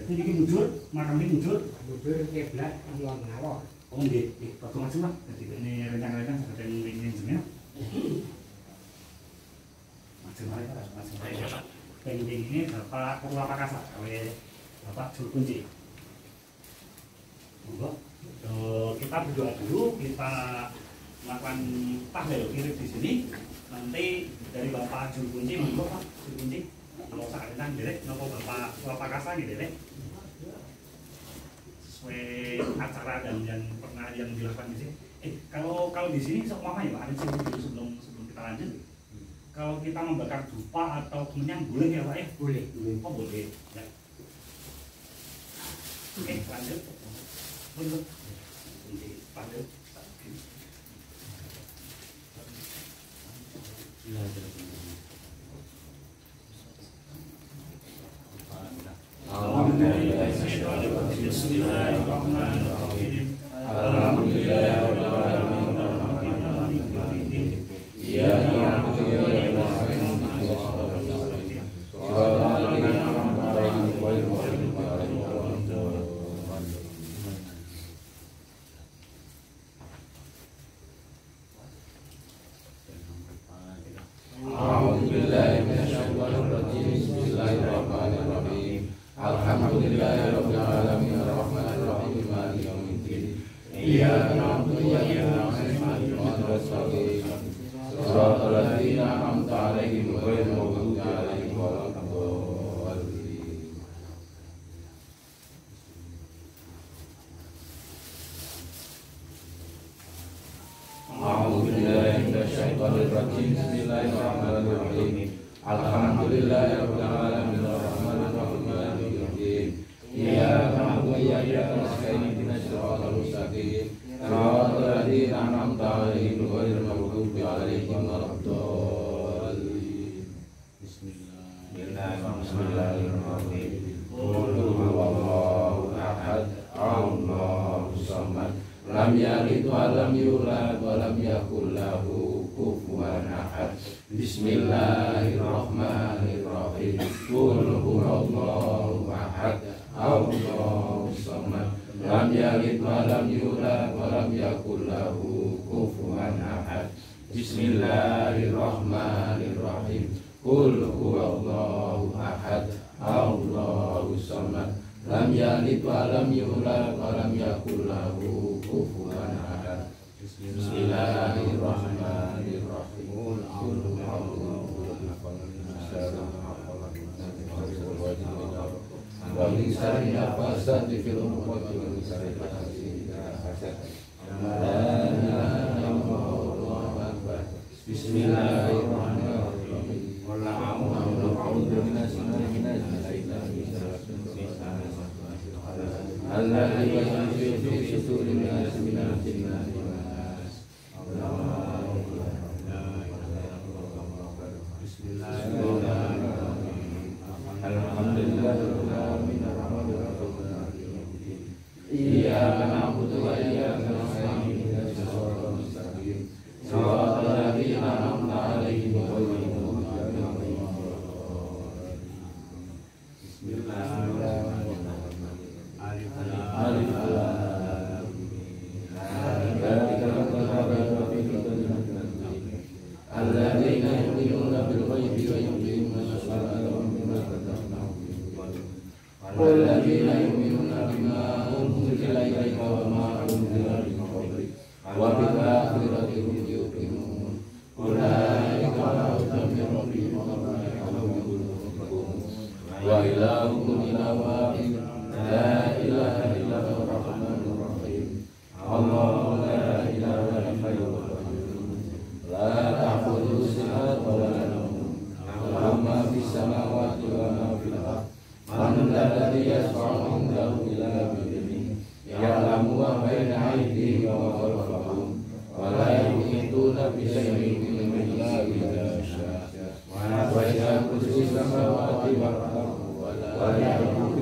Jadi ini mujur, makam ini mujur. Mujur kiblat kulon ngawur. Oh nggih, padha macem lah. Jadi ini rencang-rencang seperti ini jenenge. Macem ae Pak, macem ae. Penting ini Bapak Purwapakasa, Bapak Juru Kunci. Monggo. Kita berdoa dulu, kita melakukan tahlil kirim di sini. Nanti dari Bapak Juru Kunci, monggo Pak Juru Kunci. Kalau saat ini direk, nopo Bapak Purwapakasa gitu direk. Sesuai acara dan yang pernah yang dilakukan di sini. Kalau di sini sok mama ya Pak, ada dulu sebelum kita lanjut. Kalau kita membakar dupa atau kemenyan boleh ya Pak ya? Boleh. Oh boleh. Ya. Oke lanjut. Lanjut. Lanjut. Bismillahirrahmanirrahim. Lam yalid wa lam yulad wa lam yakul lahu kufuwan ahad. Bismillahirrahmanirrahim. Qul huwallahu ahad. Allahus samad. Lam yalid wa lam yulad wa lam yakul lahu kufuwan ahad. Bismillahirrahmanirrahim. Qul huwallahu ahad. Allahus samad. Lam yalid wa lam yulad wa lam yakul lahu kufuwan ahad. Bismillahirrahmanirrahim. Wa min syarri nafasati fil 'uqad wa min syarri hasidin idza hasad. La ilaha illallah. Bismillahirrahmanirrahim. Wa a'udzu Alladzi yaj'alu fi sudurin nas minal jinnati wan nas. Bismillahirrahmanirrahim. Alhamdulillahirabbil alamin arrahmanir rahim. Iyyaka na'budu wa iyyaka nasta'in ihdinas siratal mustaqim. Shiratal ladzina an'amta 'alaihim ghairil maghdubi 'alaihim waladdallin. Bismillahirrahmanirrahim. Alif lam mim. Alladzina yu'minuna bil ghaibi wa yuqimuna as-salata wa mimma razaqnahum yunfiqun. Walladzina yu'minuna bima unzila ilayka wa ma unzila min qablik wa bil akhirati hum yuqinun. Ulaika ala hudan min rabbihim wa ulaika humul muflihun. Wa ilahukum ilahun wahid. La ilaha illallah ar-rahmanur rahim. Allahu la ilaha illallah. La ta'khudhuhu sinatun wa la nawm. Lahu ma fis samawati wa ma fil ardh. Man alladhi yashfa'u 'indahu illa bi'idhnihi. Ya'lamu ma bayna aydihim wa ma khalfahum. Wa la yuhituna bi shay'in min ilmihi illa ma sha'a. Wa wasi'a kursiyuhu samawati wal ardh. Wa la yuhituna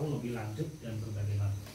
tahu lebih lanjut dan berbagai macam.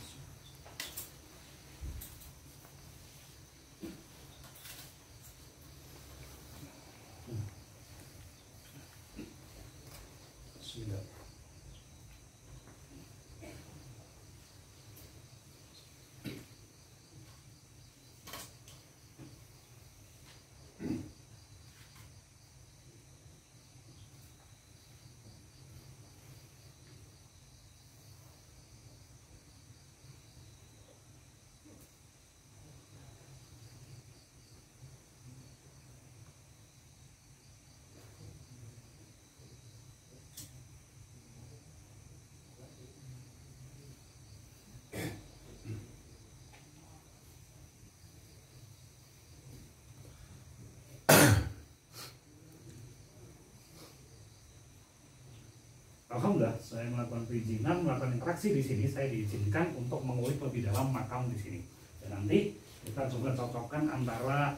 Alhamdulillah, saya melakukan perizinan, melakukan interaksi di sini. Saya diizinkan untuk mengulik lebih dalam makam di sini. Dan nanti kita coba cocokkan antara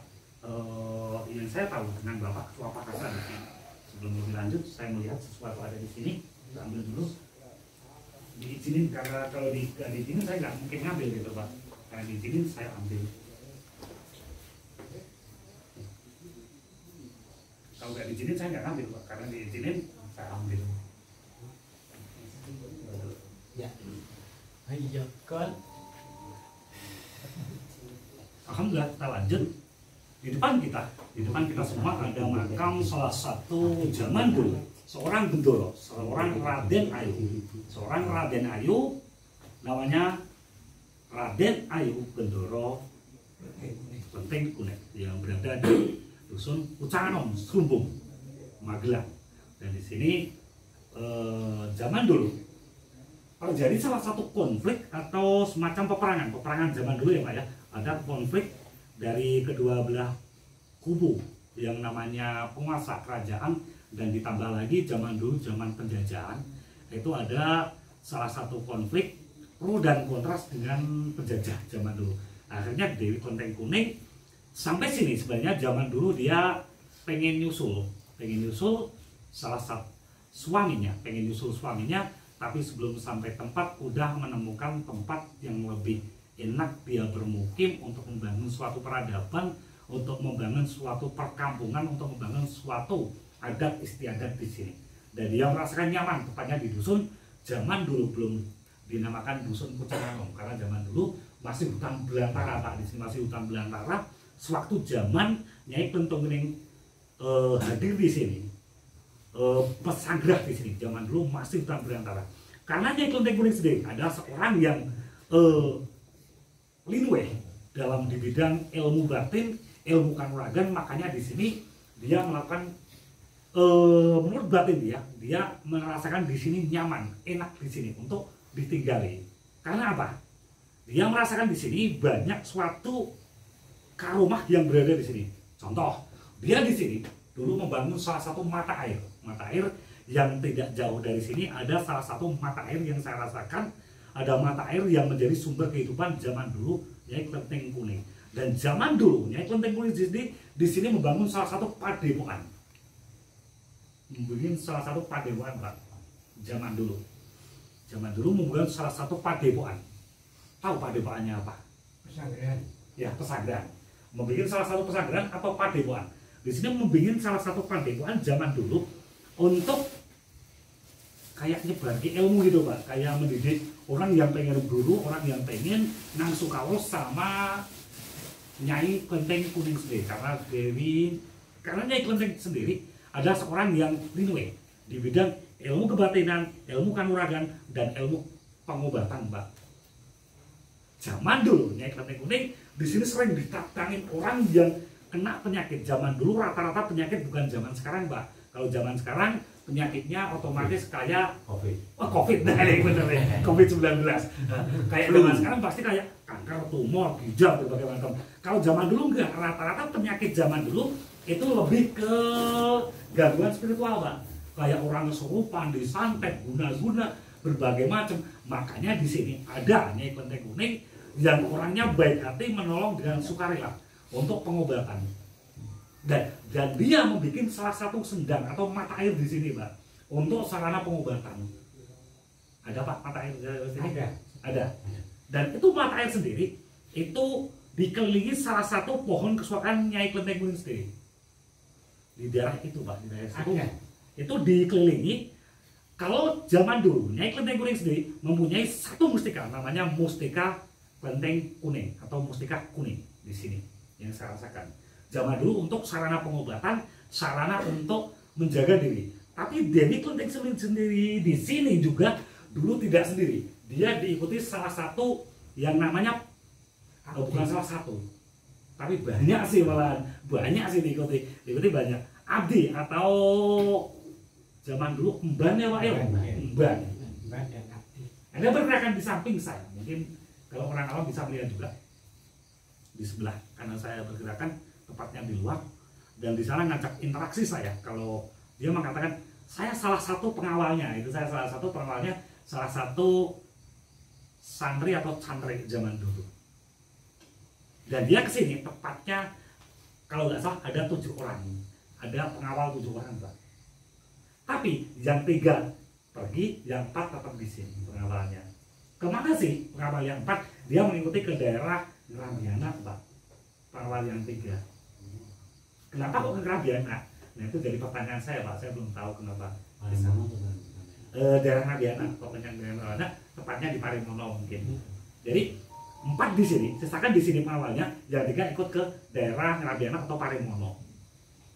yang saya tahu dengan Bapak Ketua Pakasa di sini. Sebelum lebih lanjut, saya melihat sesuatu ada di sini. Kita ambil dulu. Diizinin, karena kalau nggak diizinin saya nggak mungkin ngambil gitu Pak. Karena diizinin saya ambil. Kalau nggak diizinin saya nggak ngambil Pak. Karena diizinin saya ambil. Ya. Ayo kan. Alhamdulillah, kita lanjut. Di depan kita semua ada makam salah satu zaman dulu, seorang Bendoro, seorang Raden Ayu, namanya Raden Ayu Bendoro Penting Kuning yang berada di dusun Ucanganom, Slumbung, Magelang. Dan di sini zaman dulu terjadi salah satu konflik atau semacam peperangan zaman dulu ya Pak ya. Ada konflik dari kedua belah kubu yang namanya penguasa kerajaan, dan ditambah lagi zaman dulu, zaman penjajahan, itu ada salah satu konflik pro dan kontras dengan penjajah zaman dulu. Akhirnya Dewi Klenteng Kuning sampai sini sebenarnya zaman dulu dia pengen nyusul salah satu suaminya, tapi sebelum sampai tempat udah menemukan tempat yang lebih enak dia bermukim untuk membangun suatu peradaban, untuk membangun suatu perkampungan, untuk membangun suatu adat istiadat di sini. Dan dia merasakan nyaman, tepatnya di dusun zaman dulu belum dinamakan dusun Ucanganom, karena zaman dulu masih hutan belantara Pak. Di sini masih hutan belantara. Sewaktu zaman Nyai Klenteng Kuning hadir di sini, pesanggah di sini, zaman dulu masih hutan belantara. Karena Nyai Klenteng Kuning sendiri adalah seorang yang linwe dalam di bidang ilmu batin, ilmu kanuragan, makanya di sini dia melakukan menurut batin dia merasakan di sini nyaman, enak di sini untuk ditinggali. Karena apa? Dia merasakan di sini banyak suatu karomah yang berada di sini. Contoh, dia di sini dulu membangun salah satu mata air yang tidak jauh dari sini. Ada salah satu mata air yang saya rasakan, ada mata air yang menjadi sumber kehidupan zaman dulu Nyai Klenteng Kuning. Dan zaman dulu Nyai Klenteng Kuning di sini membangun salah satu padepokan. Pak. Zaman dulu membangun salah satu padepokan. Tahu padepokannya apa? Pesanggrahan. Ya, pesanggrahan. Membikin salah satu pesanggrahan atau padepokan. Di sini membikin salah satu padepokan zaman dulu untuk kayak nyebarki ilmu gitu Pak, kayak mendidik orang yang pengen guru, orang yang pengen nangsu kaos sama Nyai Klenteng Kuning sendiri. Karena Nyai Klenteng sendiri adalah seorang yang linwe di bidang ilmu kebatinan, ilmu kanuragan, dan ilmu pengobatan Pak. Zaman dulu Nyai Klenteng Kuning di sini sering ditatangin orang yang kena penyakit. Zaman dulu rata-rata penyakit, bukan zaman sekarang Pak. Kalau zaman sekarang penyakitnya otomatis kayak COVID, nah ini bener ya, COVID-19. Kayak zaman sekarang pasti kayak kanker, tumor, ginjal, berbagai macam. Kalau zaman dulu enggak, rata-rata penyakit zaman dulu itu lebih ke gangguan spiritual Pak. Kayak orang kesurupan, disantet, guna-guna, berbagai macam. Makanya di sini ada Nyai Klenteng Kuning yang orangnya baik hati, menolong dengan sukarela untuk pengobatan. Dan dia membuat salah satu sendang atau mata air di sini Pak, untuk sarana pengobatan. Ada Pak mata air sini? Ada. Ada. Dan itu mata air sendiri itu dikelilingi salah satu pohon kesukaan Nyai Klenteng Kuning sendiri. Di daerah itu Pak, di daerah situ. Ada. Itu dikelilingi. Kalau zaman dulu Nyai Klenteng Kuning sendiri mempunyai satu mustika namanya Mustika Klenteng Kuning atau Mustika Kuning di sini yang saya rasakan. Zaman dulu untuk sarana pengobatan, sarana untuk menjaga diri. Tapi Dewi Klenteng sendiri di sini juga dulu tidak sendiri. Dia diikuti salah satu yang namanya bukan salah satu, tapi banyak sih malahan, banyak sih diikuti banyak. Abdi atau zaman dulu emban ya Pak ya, emban. Mbak dan Abdi. Ada pergerakan di samping saya, mungkin kalau orang awam bisa melihat juga di sebelah kanan saya bergerakan, tepatnya di luar, dan di sana ngajak interaksi saya. Kalau dia mengatakan saya salah satu pengawalnya, itu saya salah satu pengawalnya, salah satu santri atau santri zaman dulu. Dan dia kesini tepatnya kalau nggak salah ada 7 orang, ada pengawal 7 orang Pak. Tapi yang 3 pergi, yang 4 tetap di sini pengawalnya. Kemana sih pengawal yang 4? Dia mengikuti ke daerah Ngerabiana Pak. Pengawal yang 3. Kenapa kok ke Ngerabiana? Nah itu jadi pertanyaan saya Pak, saya belum tahu kenapa. Daerah Ngerabiana, pokoknya daerah Ngerabiana, tepatnya di Parimono mungkin. Jadi 4 di sini, sisakan di sini pengawalnya, yang 3 ikut ke daerah Ngerabiana atau Parimono.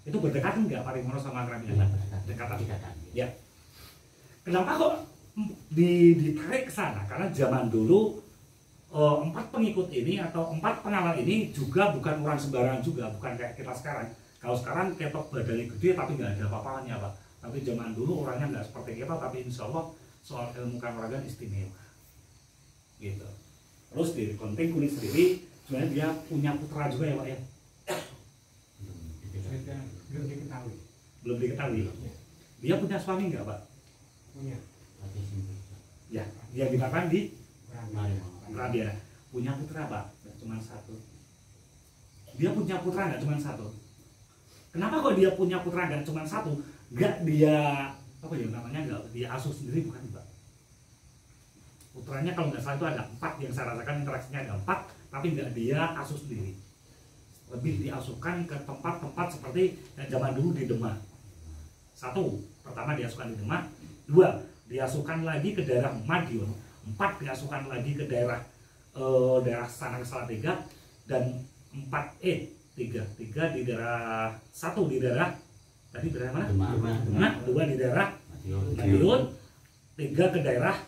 Itu berdekatan nggak Parimono sama Ngerabiana? Dekatan. Ya. Kenapa kok ditarik ke sana? Karena zaman dulu 4 pengikut ini atau 4 pengawal ini juga bukan orang sembarangan juga, bukan kayak kita sekarang. Kalau sekarang ketok badannya gede tapi nggak ada apa-apanya Pak. Tapi zaman dulu orangnya nggak seperti kita, tapi insya Allah soal ilmu kanuragan istimewa. Gitu. Terus di Klenteng Kuning sendiri, sebenarnya dia punya putra juga ya Pak ya? Belum diketahui. Belum diketahui. Dia punya suami nggak Pak? Punya. Ya, dia dikatakan di Rabiana. dia punya putra Pak, nggak cuma 1. Dia punya putra nggak cuma 1. Kenapa kok dia punya putra nggak cuma 1? Nggak dia apa ya namanya, nggak dia asuh sendiri bukan Pak? Putranya kalau nggak salah itu ada 4 yang saya rasakan interaksinya ada 4, tapi nggak dia asuh sendiri. Lebih diasuhkan ke tempat-tempat seperti yang zaman dulu di Demak. 1, pertama diasuhkan di Demak. 2, diasuhkan lagi ke daerah Madiun. 4, diasuhkan lagi ke daerah daerah Sanang Salatiga. Dan 3 di daerah 1 di daerah tadi daerah mana? Demak. 2 di daerah Madiun. 3 ke daerah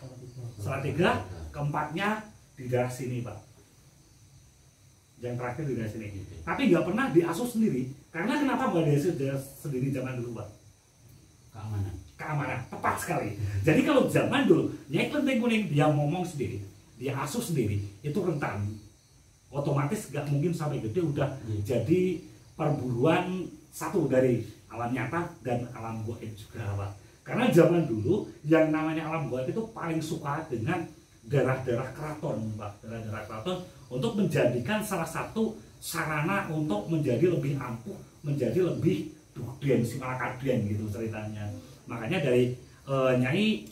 Salatiga. 4-nya di daerah sini Pak. Yang terakhir di daerah sini. Tapi nggak pernah diasuh sendiri. Karena kenapa nggak diasuh sendiri zaman dulu Pak? Keamanan, tepat sekali. Jadi kalau zaman dulu Nyai Klenteng Kuning dia ngomong sendiri, dia asuh sendiri, itu rentan. Otomatis nggak mungkin sampai gede udah jadi perburuan satu dari alam nyata dan alam gaib juga Pak. Karena zaman dulu yang namanya alam gaib itu paling suka dengan daerah-daerah keraton Pak, daerah-daerah keraton untuk menjadikan salah satu sarana untuk menjadi lebih ampuh, menjadi lebih dukden, simalakadien gitu ceritanya. Makanya dari Nyai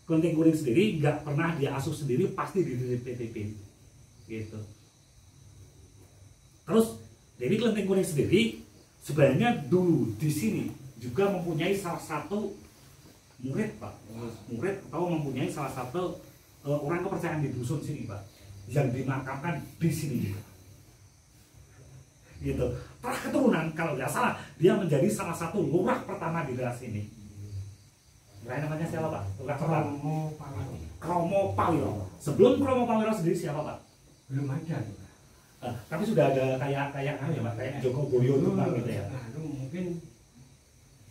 Klenteng Kuning sendiri nggak pernah dia asuh sendiri, pasti dititipin gitu. Terus Dewi Klenteng Kuning sendiri sebenarnya dulu di sini juga mempunyai salah satu murid Pak, murid atau mempunyai salah satu orang kepercayaan di dusun sini Pak, yang dimakamkan di sini juga. Gitu. Terah keturunan kalau nggak salah dia menjadi salah satu lurah pertama di daerah sini. Lurah namanya siapa Pak? Lurah pertama. Kromo Pawiro. Sebelum Kromo Pawiro sendiri siapa Pak? Belum ada. Tapi sudah ada kayak apa ya Pak? Kayak Joko Boyo itu Pak gitu ya. Nah, itu mungkin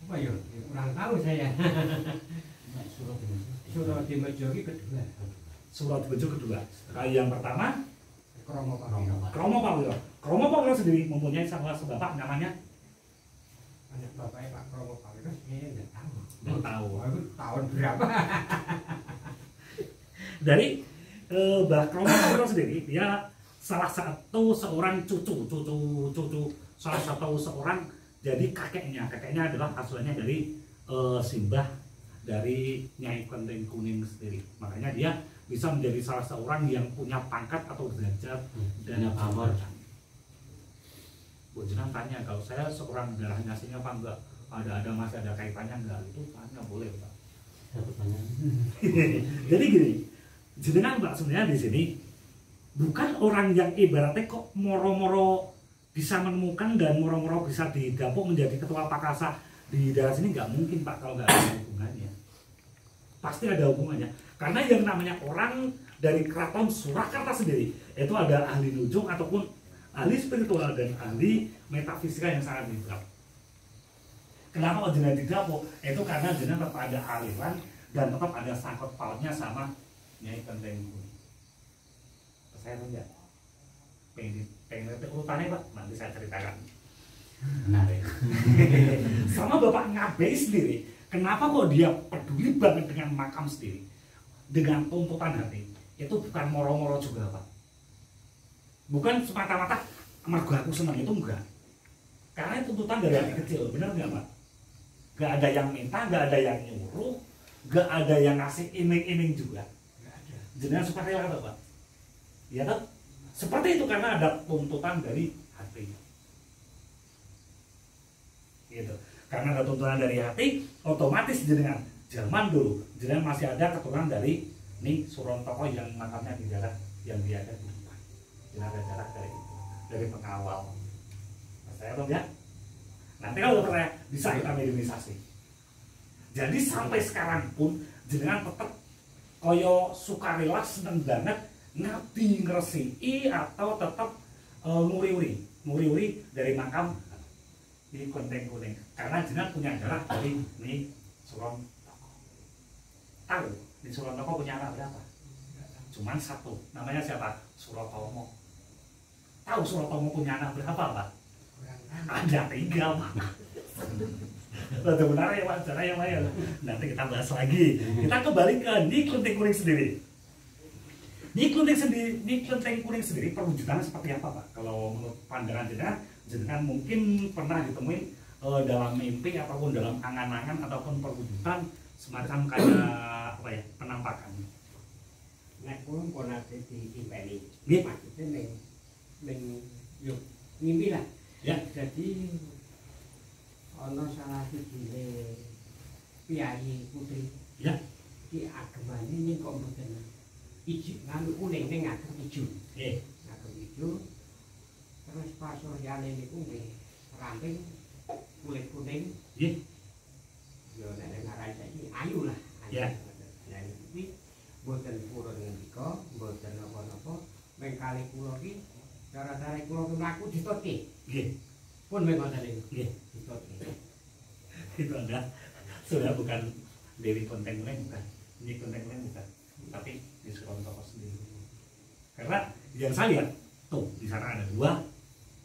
apa ya? Kurang tahu saya. Suradimejo kedua. Suradimejo kedua. Kayak yang pertama Kromo Pawiro. Kromo Pawiro. Kromo Pawiro sendiri mempunyai salah satu bapak namanya Anak bapaknya Pak Kromo Pawiro saya nggak tahu. nggak tahu. Itu tahun berapa? Dari Mbah Kromo Pawiro sendiri dia salah satu seorang cucu salah satu seorang jadi kakeknya adalah asuhannya dari Simbah dari Nyai Klenteng Kuning sendiri. Makanya dia bisa menjadi salah seorang yang punya pangkat atau derajat dan pamor. Bu Jenang tanya, kalau saya seorang darah nyasinya apa enggak? Ada masih ada kaitannya enggak? Itu tanya boleh Pak. Jadi gini, jenengan Pak sebenarnya di sini bukan orang yang ibaratnya kok moro-moro bisa menemukan dan moro-moro bisa didapuk menjadi ketua Pakasa di daerah sini, nggak mungkin Pak kalau nggak ada hubungannya. Pasti ada hubungannya. Karena yang namanya orang dari Keraton Surakarta sendiri itu ada ahli nujung ataupun ahli spiritual dan ahli metafisika yang sangat hebat. Kenapa jenengan didapuk? Itu karena jenengan tetap ada aliran dan tetap ada sangkut pautnya sama Nyai Klenteng Kuning. Saya enggak pengen urutannya Pak, nanti saya ceritakan. Menarik. Sama Bapak Ngabei sendiri, kenapa kok dia peduli banget dengan makam sendiri, dengan tuntutan hati? Itu bukan moro-moro juga Pak. Bukan semata-mata mergo aku senang, itu enggak. Karena tuntutan dari hati kecil, benar nggak Pak? Nggak ada yang minta, nggak ada yang nyuruh, nggak ada yang ngasih iming-iming juga. Jenengan seperti apa Pak? Ya kan? Seperti itu karena ada tuntutan dari hati. Gitu. Karena ada tuntutan dari hati, otomatis jenengan zaman dulu jenengan masih ada keturunan dari nih Surontoko yang makamnya di daerah yang dia ada di depan. Jenengan ada darah dari itu, dari pengawal. Saya tahu ya. Nanti kalau saya bisa kita mediumisasi. Jadi sampai sekarang pun jenengan tetap koyo sukarela seneng banget ngabdi ngresiki atau tetap nguri-uri dari makam di Klenteng Kuning. Karena jenengan punya darah dari ini Surontoko. Tahu di Surontoko punya anak berapa? Cuman satu. Namanya siapa? Surotomo. Tahu Surotomo punya anak berapa Pak? Ada 3 Pak. Betul benar ya Pak, cara yang lain. Nanti kita bahas lagi. Kita kembali ke Nyai Klenteng Kuning sendiri. Nyai Klenteng Kuning sendiri perwujudannya seperti apa Pak? Kalau menurut pandangan jenengan mungkin pernah ditemuin dalam mimpi ataupun dalam angan-angan ataupun perwujudan semacam kayak apa ya, penampakan. Nek pun nate diimpeni. Nggih. Maksudnya ning yuk ngimpi lah. Ya. Jadi ana salah sijine piyai putri. Ya. Ki agemane ning kok mboten ijo nganu kuning ning agem ijo. Nggih. Agem ijo. Terus pas soryane niku nggih ramping kulit kuning. Nggih. Yo nek ngaran saiki ayu lah. Ya. Lah iki mboten purun ngendika, mboten napa-napa, meng kali kula ki cara-cara kula mlaku ditutke. Nggih. Pun meng ngoten niku. Nggih. Ditutke. Itu Anda sudah bukan dari Klenteng Kuning, bukan Nyai Klenteng Kuning, bukan, tapi di Surontoko sendiri. Karena yang saya lihat tuh di sana ada dua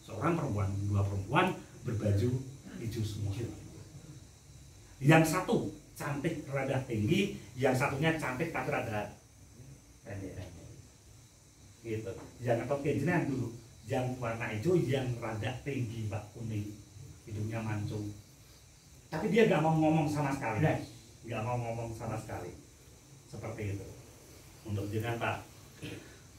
perempuan berbaju hijau semua. Yang satu cantik rada tinggi, yang satunya cantik tapi rada pendek. Gitu. Yang atau jenengan dulu, yang warna hijau yang rada tinggi Pak, kuning, hidungnya mancung. Tapi dia gak mau ngomong sama sekali, gak mau ngomong sama sekali, seperti itu. Untuk jenengan Pak,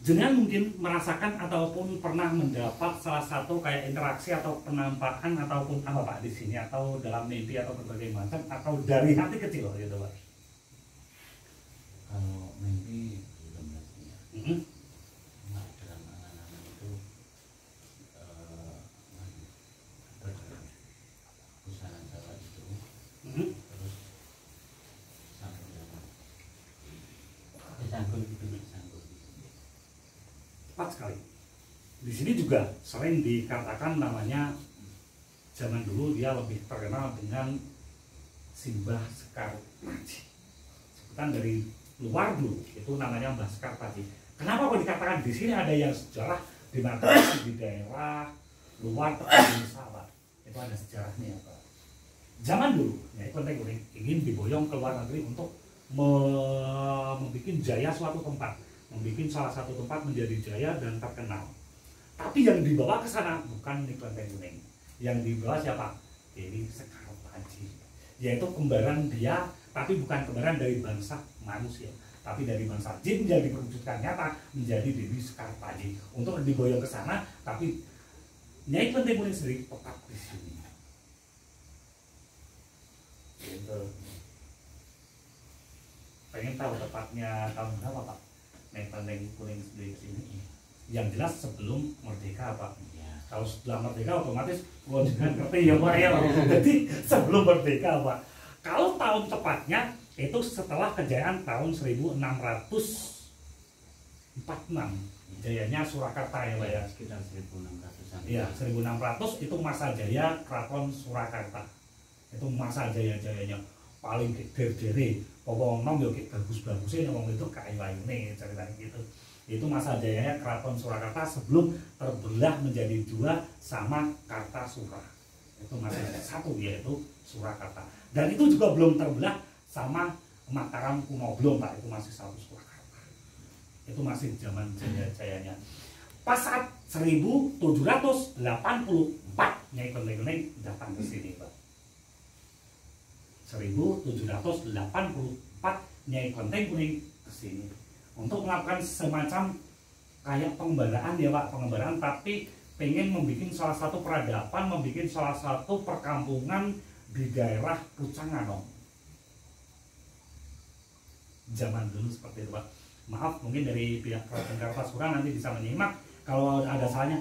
jenengan mungkin merasakan ataupun pernah mendapat salah satu kayak interaksi atau penampakan ataupun apa Pak di sini, atau dalam mimpi atau berbagai macam, atau dari hati kecil gitu Pak. Kalau mimpi belum pastinya. Nah, dalam angan-angan itu busana Jawa itu terus sangkul. Tepat sekali. Di sini juga sering dikatakan namanya, zaman dulu dia lebih terkenal dengan Simbah Sekar Paji. Sebutan dari luar dulu itu namanya Mbah Sekar Paji. Kenapa kok dikatakan di sini ada yang sejarah di mana di daerah luar Indonesia Pak? Itu ada sejarahnya Pak. Zaman dulu Nyai Klenteng Kuning ingin diboyong ke luar negeri untuk membuat jaya suatu tempat, membuat salah satu tempat menjadi jaya dan terkenal. Tapi yang dibawa ke sana bukan Nyai Klenteng Kuning. Yang dibawa siapa? Dewi Sekar Paji. yaitu kembaran dia, tapi bukan kembaran dari bangsa manusia, tapi dari bangsa jin yang diperwujudkan nyata menjadi Dewi Sekartaji untuk diboyong ke sana. Tapi Nyai Klenteng Kuning sendiri tetap di sini. Gitu. Pengen tahu tepatnya tahun berapa Pak Nyai Klenteng Kuning sendiri ke sini? Yang jelas sebelum merdeka Pak. Ya. Kalau setelah merdeka otomatis dengan ngerti ya Pak ya. Jadi sebelum merdeka Pak. Kalau tahun tepatnya itu setelah kejayaan tahun 1646. Jayanya Surakarta ya Pak ya. Sekitar 1600-an. Iya, 1600 itu masa jaya Keraton Surakarta. Itu masa jaya-jayanya paling gede-gede. Wong nom yo bagus-bagusnya wong itu kayu-ayune ceritanya gitu. Itu masa jayanya Keraton Surakarta sebelum terbelah menjadi dua sama Kartasura. Itu masih satu yaitu Surakarta. Dan itu juga belum terbelah sama Mataram kuno, belum Pak, itu masih satu Surakarta. Itu masih zaman jaya-jayanya. Pas saat 1784 Nyai Klenteng Kuning datang ke sini Pak. 1784 Nyai Klenteng Kuning ke sini untuk melakukan semacam kayak pengembaraan ya Pak, pengembaraan, tapi pengen membuat salah satu peradaban, membuat salah satu perkampungan di daerah Pucanganong. Zaman dulu seperti itu Pak. Maaf mungkin dari pihak Keraton Kartasura nanti bisa menyimak kalau ada salahnya.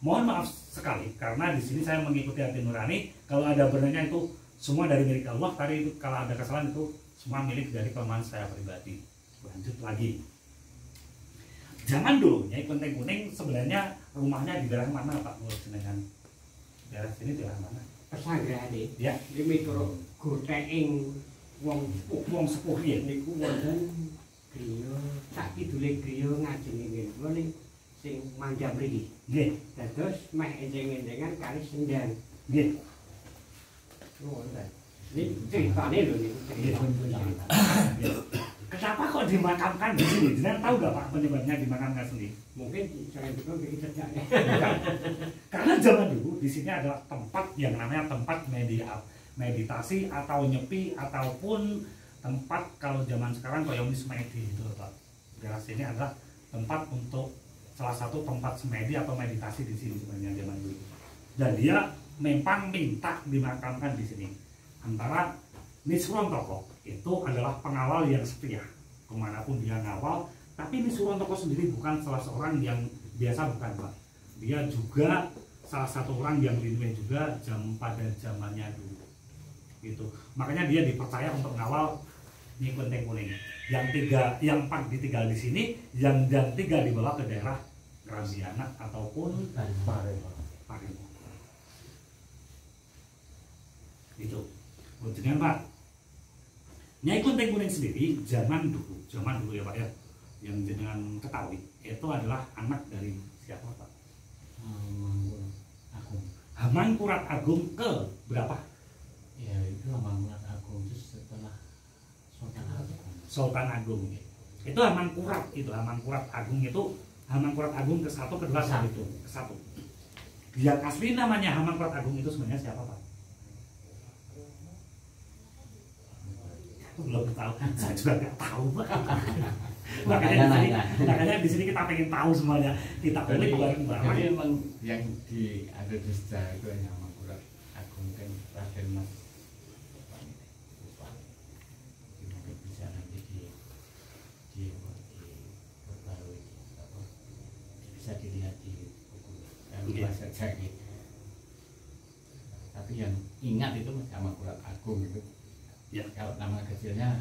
Mohon maaf sekali karena di sini saya mengikuti hati nurani. Kalau ada benarnya itu semua dari milik Allah. Tadi itu kalau ada kesalahan itu semua milik dari kelemahan saya pribadi. Lanjut lagi. Zaman dulu Nyai Klenteng Kuning sebenarnya rumahnya di daerah mana Pak? Dengan daerah sini daerah mana? Pesanggerahan Ya. Ini miturut goteking wong sepuh ya niku wonten griya sak kidule griya ngajeng kula ning sing mangga mriki. Nggih. Dados meh enjeng-enjengan kali sendang. Nggih. Wonten. Ini ceritane lho niku. Kenapa kok dimakamkan di sini? Jenengan tahu nggak Pak penyebabnya dimakamkan sendiri? Mungkin saya itu kita tidak. Karena zaman dulu di sini adalah tempat yang namanya tempat meditasi atau nyepi ataupun tempat kalau zaman sekarang koyong semedi itu Pak. Daerah sini adalah tempat untuk salah satu tempat semedi atau meditasi di sini sebenarnya zaman dulu. Dan dia memang minta dimakamkan di sini. Antara Nisrontoko itu adalah pengawal yang setia kemanapun dia ngawal. Tapi Nisrontoko sendiri bukan salah seorang yang biasa, bukan Pak. Dia juga salah satu orang yang lindungi juga pada zamannya dulu. Gitu. Makanya dia dipercaya untuk ngawal Nyai Klenteng Kuning. Yang 4 ditinggal di sini, yang 3 dibawa ke daerah Krasianak ataupun Paremo. Itu. Dengan Pak, Nyai Klenteng Kuning sendiri zaman dulu ya Pak ya, yang jenengan ketahui itu adalah anak dari siapa Pak? Hamangkurat Agung ke berapa? Ya itu Hamangkurat Agung itu setelah Sultan Agung. Sultan Agung. Itu Hamangkurat Agung itu Hamangkurat Agung ke-1, ke-2, itu ke-1. Yang asli namanya Hamangkurat Agung itu sebenarnya siapa Pak? Belum tahu, saya juga nggak tahu Pak. Makanya di sini kita pengen tahu semuanya, kita ulik bareng-bareng. Jadi memang yang ada di sejarah itu hanya Hamangkurat Agung kan Raden Mas. Mungkin bisa nanti diperbarui, bisa dilihat di buku yang luas saja gitu. Tapi yang ingat itu Hamangkurat Agung itu. Ya, kalau nama kecilnya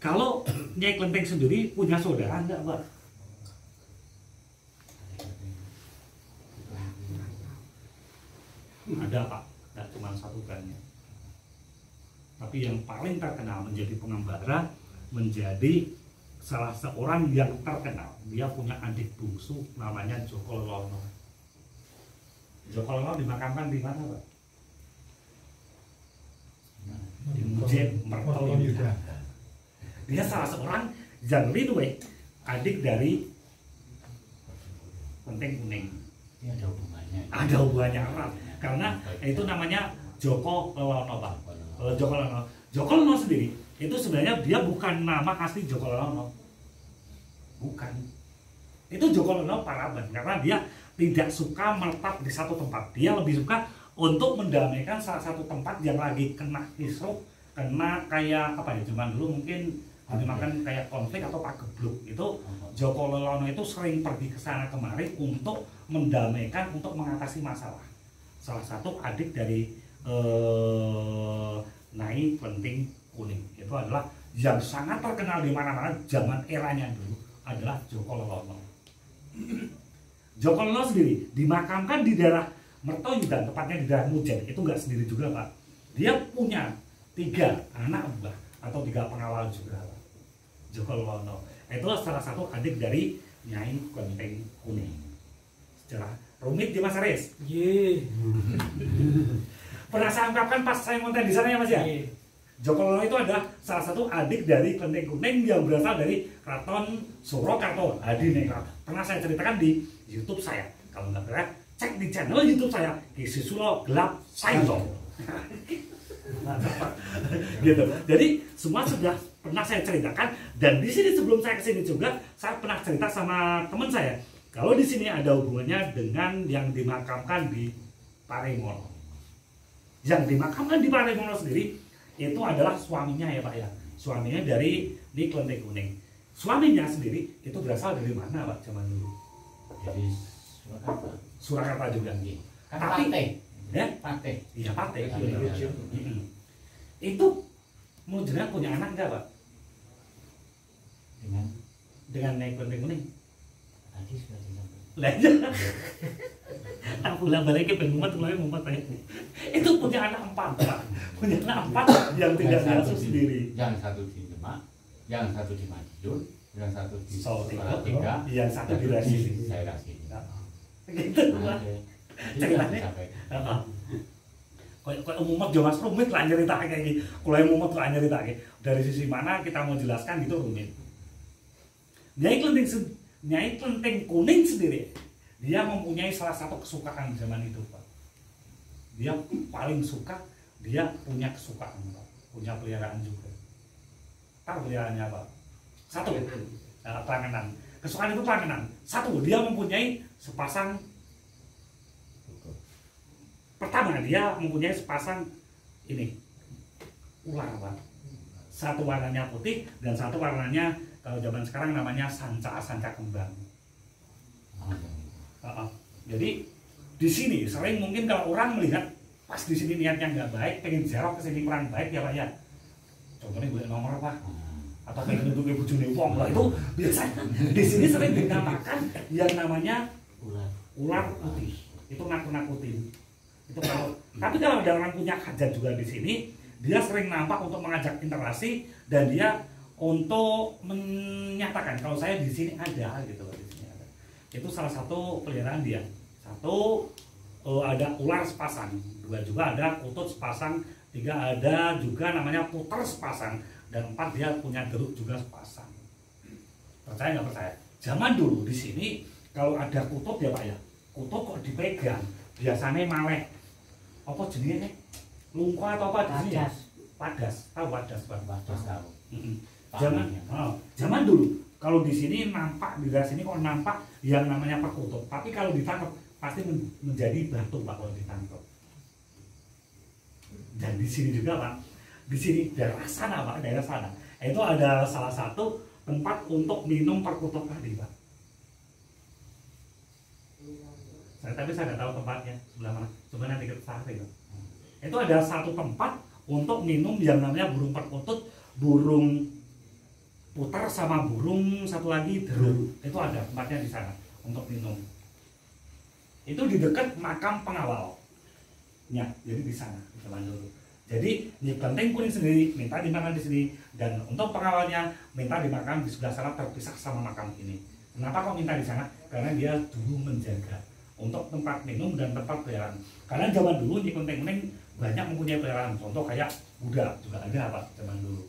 kalau Nyai Klenteng sendiri punya saudara enggak Pak? Ada Pak, tidak cuma satu banyak. Tapi yang paling terkenal menjadi pengembara, menjadi salah seorang yang terkenal. Dia punya adik bungsu namanya Joko Lono. Joko Lono dimakamkan di mana Pak? Di Mujen Mertoyuda. Dia salah seorang yang Linwe, adik dari Klenteng Kuning. ini ada hubungannya. Ada hubungannya erat. karena itu namanya Joko Lelono Pak. Joko Lelono. Joko Lelono sendiri itu sebenarnya dia bukan nama asli Joko Lelono. Bukan. Itu Joko Lelono Paraban karena dia tidak suka menetap di satu tempat. Dia lebih suka untuk mendamaikan salah satu tempat yang lagi kena kisruh, kena kayak apa ya, zaman dulu mungkin dimakan kayak konflik atau pagebluk. Itu Joko Lelono itu sering pergi ke sana kemari untuk mendamaikan, untuk mengatasi masalah. Salah satu adik dari Nyai Klenting Kuning itu adalah yang sangat terkenal di mana-mana zaman eranya dulu adalah Joko Lelono. Joko Lelono sendiri dimakamkan di daerah Mertoyudan, tepatnya di daerah Mujen. Itu nggak sendiri juga Pak. Dia punya 3 anak buah atau 3 pengawal juga Pak. Joko Lelono itulah salah satu adik dari Nyai Klenting Kuning. Sejarah rumit di Mas Aris. Pernah saya ungkapkan pas saya ngonten di sana ya Mas ya. Joko Lelono itu adalah salah satu adik dari Klenting Kuning yang berasal dari Keraton Surakarta Hadiningrat. Pernah saya ceritakan di YouTube saya. Kalau nggak percaya, cek di channel YouTube saya Ki Sisulo Gelap Saito. Gitu. Jadi semua sudah pernah saya ceritakan, dan di sini sebelum saya kesini juga saya pernah cerita sama teman saya. Kalau di sini ada hubungannya dengan yang dimakamkan di Paremono. Yang dimakamkan di Paremono sendiri itu adalah suaminya ya Pak ya. Suaminya dari di Klenting Kuning. Suaminya sendiri itu berasal dari mana Pak zaman dulu? Jadi Surakarta. Surakarta juga. Kan Tapi Pate. ya? Pate. Iya Pate. Iya. Itu mau jenengan punya anak nggak Pak? Dengan Nyai Klenting Kuning? Tadi sudah disampaikan. Lah iya. Tak pulang balik ke pengumat itu punya anak 4 Pak. Punya anak 4 yang tidak diasuh sendiri. Yang satu di Demak, yang satu di Madiun, yang satu di Salatiga, yang satu di Rasini. daerah sini. Gitu Pak. Ceritanya. Kayak umumnya Jawa rumit lah nyeritaknya kayak gini. Kalau yang umumnya lah nyeritaknya dari sisi mana kita mau jelaskan itu rumit. Nyai Klenting Kuning sendiri, dia mempunyai salah satu kesukaan zaman itu Pak. Dia paling suka, dia punya kesukaan Pak, punya peliharaan juga. Tahu peliharaannya apa? Satu, pelangenan. Kesukaan itu pelangenan. Satu, dia mempunyai sepasang. Pertama, dia mempunyai sepasang ini ular Pak. Satu warnanya putih dan satu warnanya kalau zaman sekarang namanya sanca kembang. Jadi di sini sering mungkin kalau orang melihat pas di sini niatnya nggak baik, pengen jarok ke sini kurang baik ya Pak ya. Contohnya gue nomor apa? Atau pengen untuk ibu juni wong lah, itu biasanya di sini sering dinamakan yang namanya ular putih. Itu nakut-nakutin. Itu kalau, tapi kalau ada orang punya hajat juga di sini, dia sering nampak untuk mengajak interaksi dan dia untuk menyatakan kalau saya di sini ada gitu loh, di sini ada. Itu salah satu peliharaan dia. Satu, ada ular sepasang, 2 juga ada kutut sepasang, 3 ada juga namanya puter sepasang, dan 4 dia punya geruk juga sepasang. Percaya nggak percaya? Zaman dulu di sini kalau ada kutut ya Pak ya, kutut kok dipegang biasanya maleh. Apa jenisnya? Lungkah atau apa di sini? Padas. Tahu padas Pak? Padas tahu. Zaman dulu kalau di sini nampak di daerah sini kok nampak yang namanya perkutut, tapi kalau ditangkap pasti menjadi batu Pak kalau ditangkap. Dan di sini juga Pak, di sini daerah sana Pak, daerah sana itu ada salah satu tempat untuk minum perkutut tadi Pak. Tapi saya nggak tahu tempatnya sebelah mana, coba nanti kita cari Pak. Itu ada satu tempat untuk minum yang namanya burung perkutut, burung putar sama burung satu lagi derul. Itu ada tempatnya di sana untuk minum. Itu di dekat makam pengawalnya, jadi di sana zaman dulu. Jadi Nyai Klenting Kuning sendiri minta dimakan di sini, dan untuk pengawalnya minta dimakan di sebelah sana terpisah sama makam ini. Kenapa kok minta di sana? Karena dia dulu menjaga untuk tempat minum dan tempat peliharaan. Karena zaman dulu Nyai Klenting Kuning banyak mempunyai peliharaan. Contoh kayak Buddha juga ada Pak zaman dulu.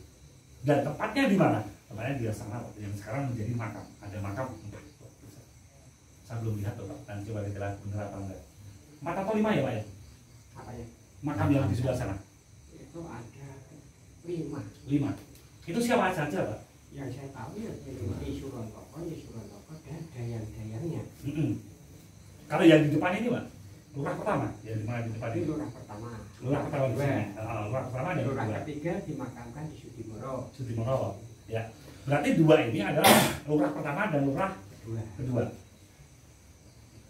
Dan tempatnya di mana? Tempatnya di sana Pak, yang sekarang menjadi makam. Ada makam untuk saya belum lihat tuh Pak. Dan coba kita lihat benar apa enggak. 4 atau 5 ya Pak ya? Apanya? Makam yang di sebelah sana. Itu ada 5. 5. Itu siapa saja, Pak? Yang saya tahu ya di Surontoko dan dayang-dayangnya. Kalau yang di depan ini, Pak, lurah pertama, yang di mana di depan Itu ini? lurah pertama. Lurah pertama di sini. Lurah pertama dan Lurah kedua. ketiga dimakamkan di Sudimoro. Sudimoro. Ya. Berarti 2 ini adalah lurah pertama dan lurah kedua.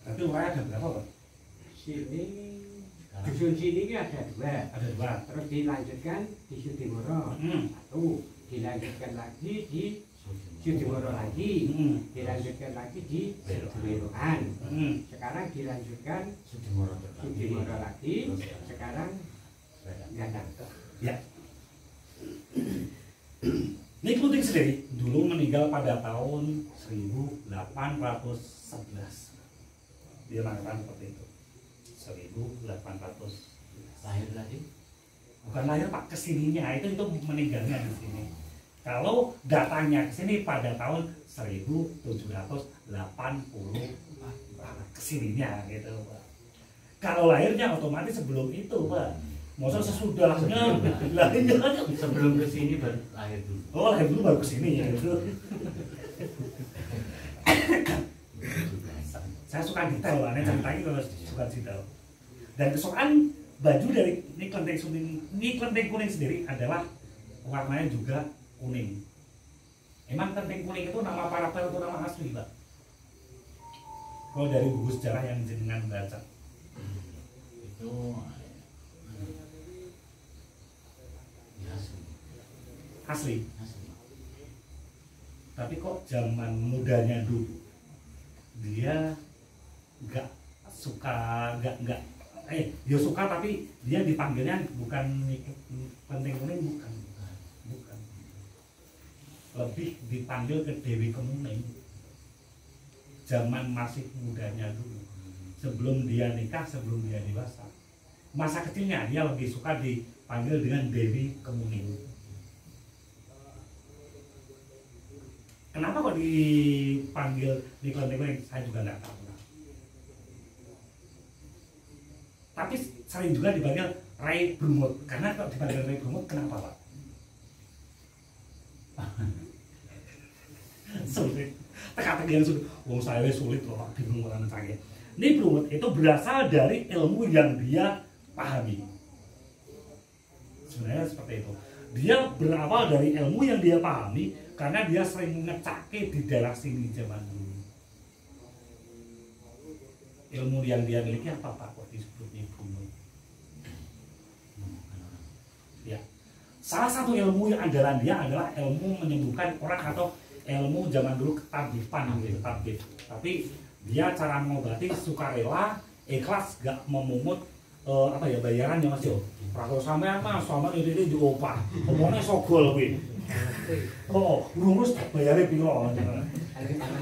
Berarti lurahnya ada berapa, Pak? Sini dusun sini ini ada 2. Ada 2. Terus dilanjutkan di Sudimoro. 1. Dilanjutkan lagi di Sudimoro lagi. Dilanjutkan lagi di Berokan. Sekarang dilanjutkan Sudimoro lagi. Sekarang Gadang. Ya. Ini Kluting sendiri dulu meninggal pada tahun 1811. Dia mengatakan seperti itu. 1811. Lahir tadi? Bukan lahir, Pak, kesininya itu meninggalnya di sini. Kalau datangnya ke sini pada tahun 1784 kesininya gitu, Pak. Kalau lahirnya otomatis sebelum itu, Pak. Masa sesudahnya lahirnya Sebelum ke sini baru lahir dulu. oh lahir dulu baru kesini gitu. Saya suka detail, Pak. Ini ceritanya kalau suka detail. Dan kesukaan baju dari ini kelenteng kuning sendiri adalah warnanya juga kuning. Emang kelenteng kuning itu nama parapel atau nama asli, Pak? Kalau dari buku sejarah yang jenengan baca. Itu ya, Asli. asli. Tapi kok zaman mudanya dulu dia nggak suka, ya suka, tapi dia dipanggilnya bukan kelenteng kuning, bukan. Lebih dipanggil ke Dewi Kemuning. Zaman masih mudanya dulu, sebelum dia nikah, sebelum dia dewasa, masa kecilnya dia lebih suka dipanggil dengan Dewi Kemuning. Kenapa kok dipanggil di kelenteng kuning? Saya juga nggak tahu. Tapi sering juga dipanggil Rai Brumut. Karena kalau dipanggil Rai Brumut, kenapa, Pak? Sulit. Teka-teki yang sulit. Wong saya sulit loh, Pak. Bingung orang saya. Ini Brumut itu berasal dari ilmu yang dia pahami. Sebenarnya seperti itu. Dia berawal dari ilmu yang dia pahami karena dia sering ngecake di daerah sini zaman dulu. Ilmu yang dia miliki apa, Pak? Kok disebutnya Brumut? Ya. Salah satu ilmu yang andalan dia adalah ilmu menyembuhkan orang atau ilmu zaman dulu ketabifan gitu, tabif. Tapi dia cara mengobati sukarela, ikhlas, gak memungut bayarannya, Mas yo. Prato sampean Mas, sampean ini diopah. Omongnya sogol kuwi. Oh, lurus bayare piro? Kalau zaman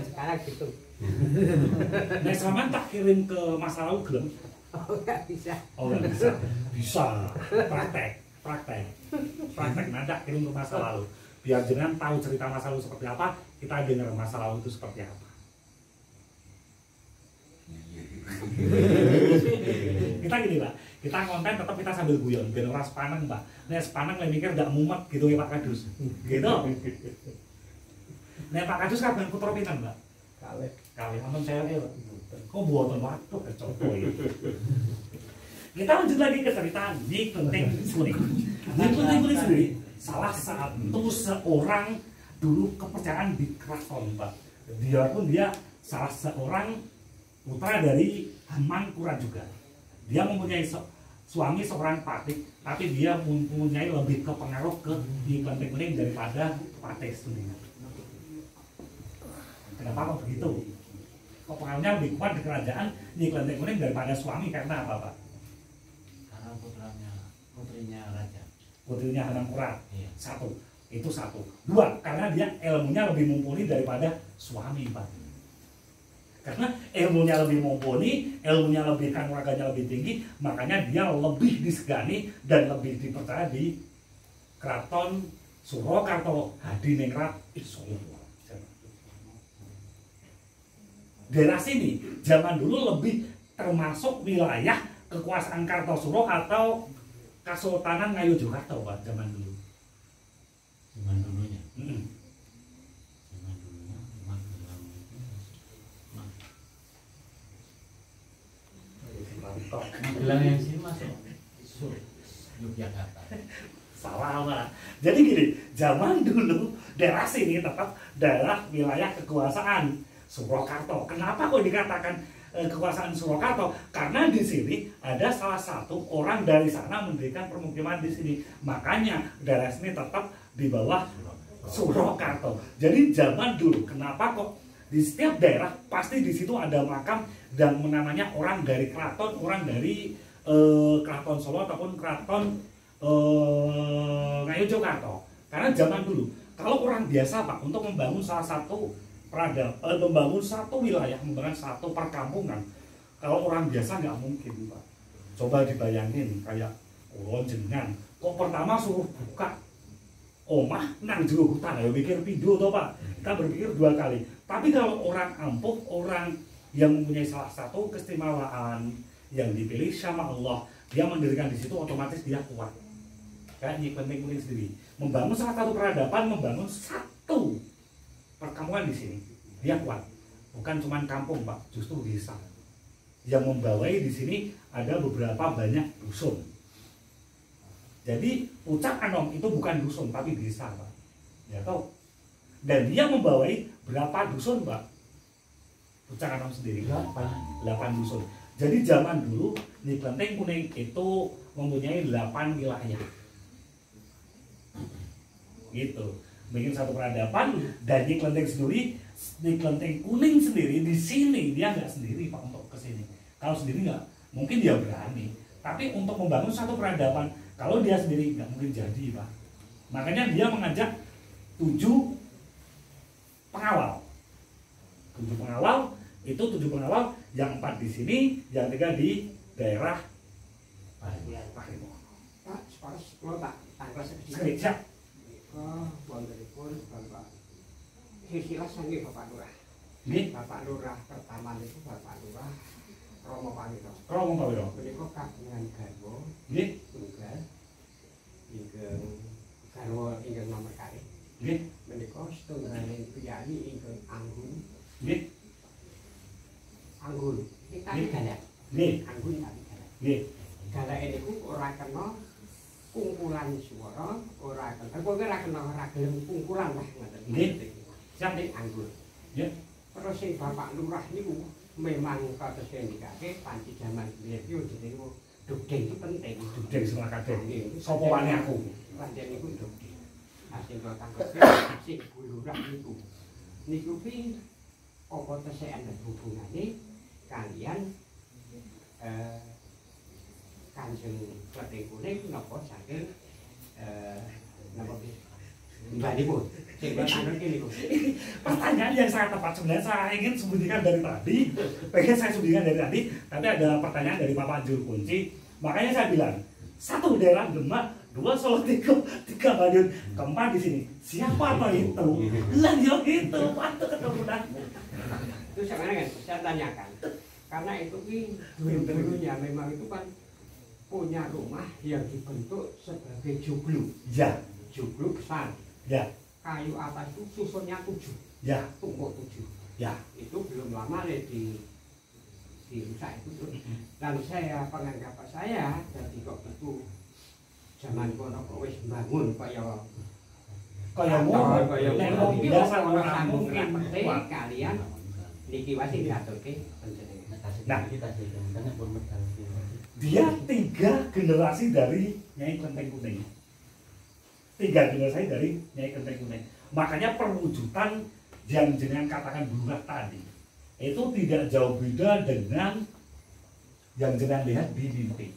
sekarang gitu. Nek sampean tak kirim ke masa lalu gelem? Oh, nggak bisa. Oh, nggak bisa. Bisa. Praktek. Nanti kirim ke masa lalu. Biar jenengan tahu cerita masa lalu seperti apa, kita dengar masa lalu itu seperti apa. Kita gini, Pak, kita konten tetap kita sambil guyon, biar orang sepaneng, Pak. Nek sepaneng le mikir ndak mumet gitu ya Pak Kadus. Gitu. Nek Pak Kadus kapan putra pinten, Mbak? Kalih wonten cewek, Pak. Kok mboten waduh kecopo iki. Kita lanjut lagi ke cerita Nyi Kelenteng Kuning. Nyi Kelenteng Kuning sendiri salah satu seorang dulu kepercayaan di keraton, Pak. Dia pun salah seorang putra dari Hamangkurat juga. Dia mempunyai suami seorang patih, tapi dia mempunyai lebih ke pengaruh ke Nyi Kelenteng Kuning daripada patih sendiri. Kenapa kok begitu? Kok pengaruhnya lebih kuat di kerajaan Nyi Kelenteng Kuning daripada suami, karena apa, Pak? Karena putrinya raja. Putrinya Hamangkurat. Iya. Satu. 2, karena dia ilmunya lebih mumpuni daripada suami, Pak. Karena ilmunya lebih mumpuni, ilmunya lebih kanuraganya lebih tinggi, makanya dia lebih disegani dan lebih dipercaya di Keraton Surakarta Hadiningrat Solo. Daerah sini zaman dulu lebih termasuk wilayah kekuasaan Kartosuro atau Kesultanan Ngayogyakarta Pak zaman dulu. Zaman dulunya. Mm-mm. Zaman dulunya Magelang itu Magelang yang sini masuk Yogyakarta. Salah Pak. Jadi gini, zaman dulu daerah sini tetap daerah wilayah kekuasaan Surakarta. Kenapa kok dikatakan kekuasaan Surakarta? Karena di sini ada salah satu orang dari sana mendirikan permukiman di sini. Makanya daerah sini tetap di bawah Surakarta. Jadi zaman dulu kenapa kok di setiap daerah pasti di situ ada makam dan namanya orang dari keraton, orang dari keraton Solo ataupun keraton Ngayogyakarta. Karena zaman dulu kalau orang biasa Pak untuk membangun salah satu membangun satu wilayah, membangun satu perkampungan, kalau orang biasa nggak mungkin Pak. Coba dibayangin kayak kulon jenengan, kok pertama suruh buka omah nang jero hutan, ayo mikir pindho toh Pak. Kita berpikir dua kali. Tapi kalau orang ampuh, orang yang mempunyai salah satu keistimewaan yang dipilih sama Allah, dia mendirikan di situ otomatis dia kuat. Kayak Nyi Klenteng Kuning sendiri, membangun salah satu peradaban, membangun satu perkampungan di sini, dia kuat. Bukan cuma kampung Pak, justru desa. Yang membawai di sini ada beberapa banyak dusun. Jadi Pucak Anom itu bukan dusun tapi desa Pak. Ya tahu. Dan dia membawai berapa dusun Pak? Pucak Anom sendiri 8 dusun. Jadi zaman dulu Nyi Klenteng Kuning itu mempunyai 8 wilayah. Gitu. Bikin satu peradaban dan Nyi Klenteng sendiri, Nyi Klenteng Kuning sendiri di sini dia nggak sendiri Pak untuk ke sini. Kalau sendiri nggak, mungkin dia berani. Tapi untuk membangun satu peradaban, kalau dia sendiri nggak mungkin jadi Pak. Makanya dia mengajak 7 pengawal. 7 pengawal, itu 7 pengawal, yang 4 di sini, yang 3 di daerah Pak, sekolah Pak, tanggal sedikit. Gereja. Wontenipun Bapak silsilah sanggih Bapak Lurah. Nggih, Bapak Lurah pertama itu Bapak Lurah Romo Pawiro. Romo Pawiro. Menika kagungan garwa Nggih, tunggal ingkang garwa ingkang nomor kalih. nggih, Menika setunggaling priyayi ingkang anggun. nggih, Anggun. Kita galak. nggih, Anggun tapi galak. nggih. Galak niku ora kena kumpulan swara, ora kena. Kok ora kena ora gelem kumpulan lah ngoten. Nggih. Siap nih. Anggun. Ya. Terus sing Bapak Lurah niku memang kados ndikake panci jaman biyen iki jenenge dugdeng itu penting. Dudek semua kabeh. Nggih. Sapa wani aku? Pancen niku dugdeng. Asing kok tangkep sing Lurah niku. Niku pi apa tesih ana hubungane kalian Kanjeng Klenteng Kuning napa saking napa mbakipun sing anu iki niku. Pertanyaan yang sangat tepat sebenarnya saya ingin sembunyikan dari tadi, pengen saya sembunyikan dari tadi, tapi ada pertanyaan dari Bapak Juru Kunci, makanya saya bilang 1 daerah Demak, 2 Solo, 3 Madiun, keempat di sini. Siapa toh itu? Lah yo itu, patut ketemu dah. Itu sebenarnya kan saya tanyakan karena itu dulunya memang itu kan punya rumah yang dibentuk sebagai joglo. Ya, Joglo besar. ya, Kayu atas itu susunnya 7, ya, tumpuk 7. ya. Itu belum lama dirusak itu. Dan saya penganggapan saya jadi kok itu zaman kono kok wis bangun kaya Kaya wong biasa ono orang sambung mungkin rapete kalian niki wae diaturke panjenengan. Nah, dia 3 generasi dari Nyai Klenteng Kuning. 3 generasi dari Nyai Klenteng Kuning. Makanya perwujudan yang jenengan katakan bunga tadi itu tidak jauh beda dengan yang jenengan lihat di mimpi.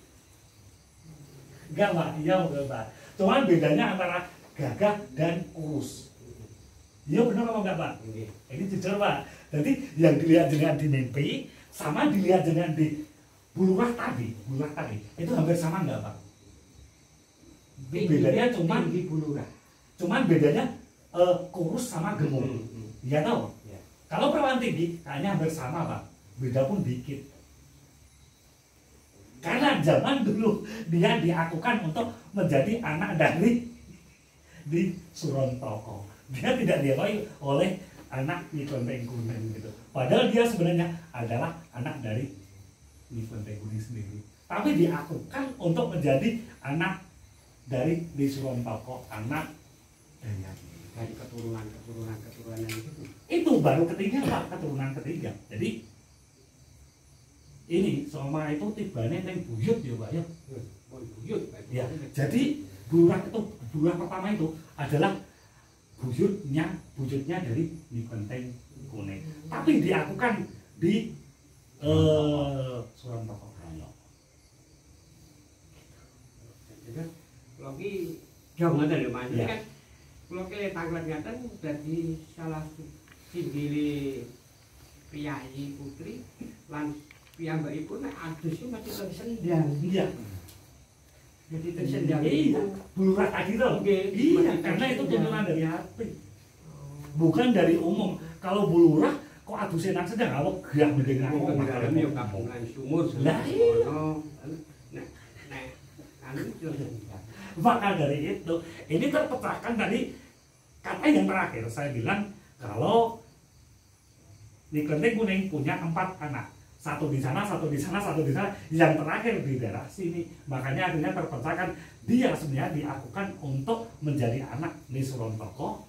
Enggak Pak, iya Pak. Cuman bedanya antara gagah dan kurus. Iya benar apa enggak Pak? Ini jujur Pak. Jadi yang dilihat jenengan di mimpi sama dilihat jenengan di bulurah tadi itu hampir sama enggak Pak? Bedanya cuman bedanya kurus sama gemuk. Iya tahu? Ya. Kalau perawan tinggi kayaknya hampir sama Pak. Beda pun dikit. Karena zaman dulu dia diakukan untuk menjadi anak dari di Surontoko. Dia tidak diakui oleh anak Nyi Klenteng Kuning gitu. Padahal dia sebenarnya adalah anak dari Nyi Klenteng Kuning sendiri. Tapi diakukan untuk menjadi anak dari di Surontoko, anak dari keturunan itu. Itu baru ketiga Pak, keturunan ketiga. Jadi ini Soma itu tibane neng buyut ya Pak ya. Buyut. Ya, jadi bulurah pertama itu adalah buyutnya dari Nyi Klenteng Kuning. Tapi diakukan di Surontoko. Kalau ki jauh ngoten lho Mas. Ya. Kan kula ki tanglet ngaten dadi salah singgile priyayi putri lan piyambakipun nek adus mesti teng sendang. Iya. Jadi teng sendang. Iya, bulurah tadi tuh. Iya, karena itu turunan dari hati. Bukan dari umum. Kalau bulurah kok adusnya nang sedang awak gak mendengar Wong ngomong. dalem yo kapungan sumur. Lah iya. Nek anu yo Maka dari itu, ini terpecahkan dari kata yang terakhir. Saya bilang kalau Nyi Klenteng Kuning punya 4 anak, satu di sana, satu di sana, satu di sana, yang terakhir di daerah sini. Makanya akhirnya terpecahkan dia sebenarnya diakukan untuk menjadi anak Nyi Surontoko,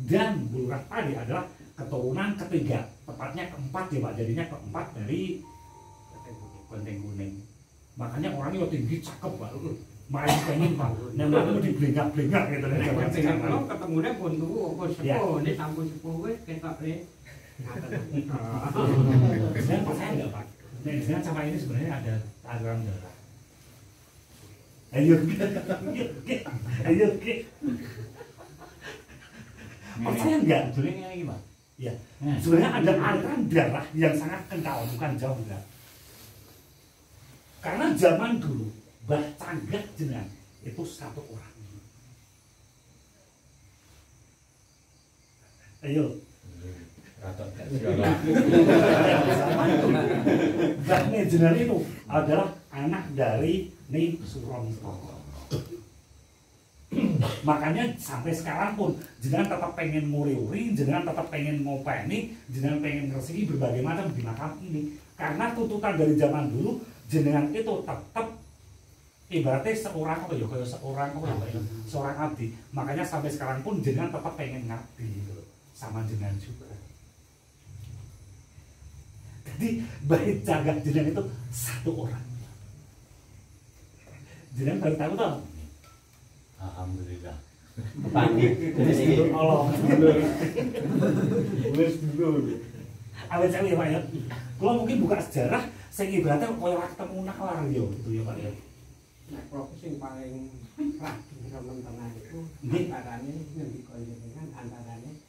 dan bulurah tadi adalah keturunan ketiga, tepatnya keempat ya Pak, jadinya keempat dari Klenteng Kuning. Makanya orangnya tinggi, cakep Pak. Main pengen Pak, nembakmu diblingak-blingak gitu kan zaman sekarang. kalau ketemune pun tuwa apa Ya. sepuh, nek sampun sepuh wis ketok e. Saya percaya nggak Pak? Nah, dengan sama ini sebenarnya ada aliran darah. Ayo, ayo, percaya nggak? Judulnya ini Pak. Ya, sebenarnya ada aliran darah yang sangat kental, bukan jauh enggak. Karena zaman dulu Mbah Canggak jenengan itu satu orang. Ayo. Zaman dulu Mbah Jenengan itu adalah anak dari Nyi Surontoko. Makanya sampai sekarang pun jenengan tetap pengen nguri-uri, jenengan tetap pengen ngopeni, jenengan pengen ngeresiki berbagai macam di makam ini. Karena tuntutan dari zaman dulu jenengan itu tetap ibaratnya seorang apa ya, kayak seorang abdi. Makanya sampai sekarang pun jenengan tetap pengen ngabdi gitu loh, sama jenengan juga. Jadi baik jagat jenengan itu satu orang. Jenengan baru tahu toh? Alhamdulillah. Allah. Wis dulu. Awet saya ya Pak ya. Kalau mungkin buka sejarah, saya ibaratnya koyo ketemu nalar yo gitu ya Pak ya. Nek profesi sing paling rapi teman-teman itu Nggih. antarane ngendika jenengan antarane